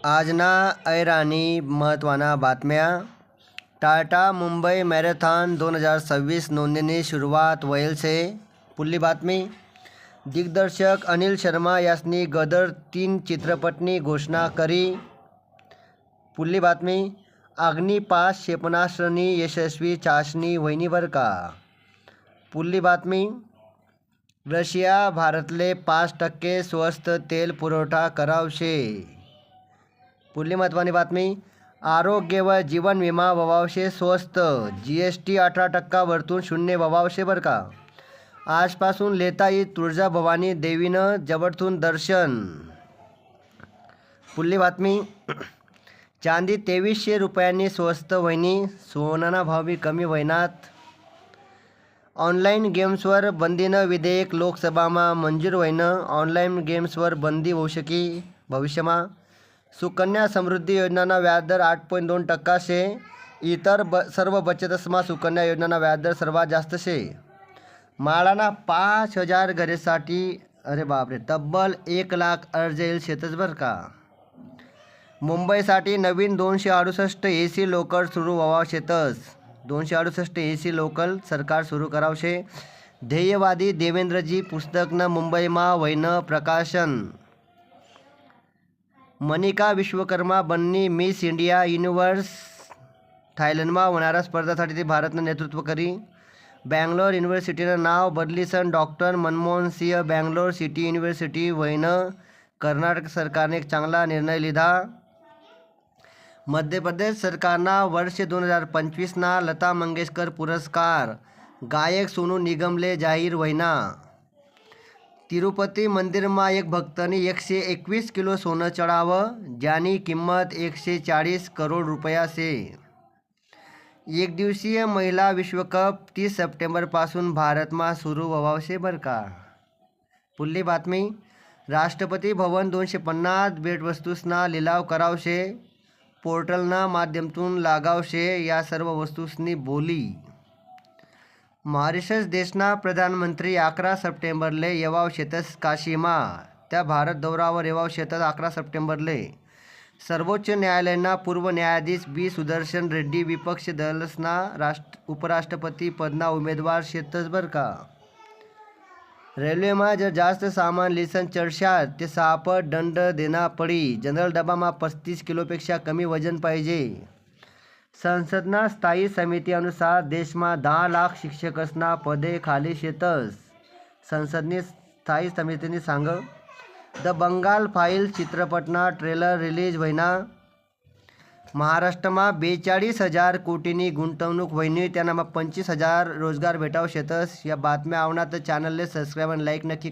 आजना ऐराणी महत्त्वाना बातम्या. टाटा मुंबई मॅरेथॉन 2026 नोंदणी सुरुवात व्हायेल शे. पुढली बातमी. दिग्दर्शक अनिल शर्मा यासनी गदर 3 चित्रपटनी घोषणा करी. पुढली बातमी. अग्नि-5 क्षेपणास्त्रनी यशस्वी चाचणी व्हयनी बरं का. पुढली बातमी. रशिया भारतले 5% स्वस्त तेल पुरवठा करावशे. पुढली महत्त्वानी बातमी. आरोग्य व जीवन विमा व्हावशे स्वस्त. GST 18% वरतून 0 व्हावशे बरं का. आजपासून लेता येईल तुळजाभवानी देवीनं जवळतून दर्शन. पुढली बातमी. चांदी 2300 रुपयांनी स्वस्त व्हयनी. सोनाना भाव बी कमी व्हयनात. ऑनलाईन गेम्सवर बंदीनं विधेयक लोकसभामा मंजूर व्हयनं. ऑनलाईन गेम्सवर बंदी होऊ शकी भविष्यमा. सुकन्या समृद्धी योजनाना व्याजदर 8.2% शे. इतर सर्व बचतसमा सुकन्या योजनाना व्याजदर सर्वात जास्त शे. म्हाडाना 5000 घरेसाठी अरे बापरे तब्बल 1 लाख अर्ज येईल शेतच बरं का. मुंबईसाठी नवीन 268 AC लोकल सुरू व्हावा शेतस. 268 AC लोकल सरकार सुरू करावशे. ध्येयवादी देवेंद्रजी पुस्तकनं मुंबईमा व्हयनं प्रकाशन. मनिका विश्वकर्मा बननी मिस इंडिया युनिवर्स. थायलंडमा होणाऱ्या स्पर्धासाठी भारतनं नेतृत्व करी. बँगलोर युनिव्हर्सिटीनं नाव बदलीसन doctor Manmohan Singh Bangalore city university व्हयनं. कर्नाटक सरकारने एक चांगला निर्णय लिधा. मध्य प्रदेश सरकारना वर्ष 2025 ना लता मंगेशकर पुरस्कार गायक सोनू निगमले जाहीर व्हयना. तिरुपती मंदिरमा एक भक्तनी 121 किलो सोनं चढावं, ज्यानी किंमत 140 करोड रुपया शे. एक दिवसीय महिला विश्वकप 30 सप्टेंबरपासून भारतमा सुरू व्हावशे बरं का. पुढली बातमी. राष्ट्रपती भवन 250 भेटवस्तूसना लिलाव करावशे. पोर्टलना माध्यमतून लागावशे या सर्व वस्तूसनी बोली. मॉरिशस देशना प्रधानमंत्री 11 सप्टेंबरले येवाव शेतस काशीमा. त्या भारत दौऱ्यावर येवाव शेतस 11 सप्टेंबरले. सर्वोच्च न्यायालयना पूर्व न्यायाधीश बी सुदर्शन रेड्डी विपक्ष दलसना उपराष्ट्रपती पदना उमेदवार शेतस बरं का. रेल्वेमा जर जास्त सामान लिसन चढशात ते 6 पट दंड देना पडी. जनरल डबामा 35 किलोपेक्षा कमी वजन पाहिजे. संसदना स्थायी समिती अनुसार देशमा 10 लाख शिक्षकसना पदे खाली शेतस. संसदनी स्थायी समितीने सांग. द बंगाल फाईल चित्रपटना ट्रेलर रिलीज व्हयना. महाराष्ट्रमा 42,000 कोटीनी गुंतवणूक व्हयनी. त्यांना 25,000 रोजगार भेटाव शेतस. या बातम्या आवडणार तर चॅनलले सबस्क्राईब आणि लाईक नक्की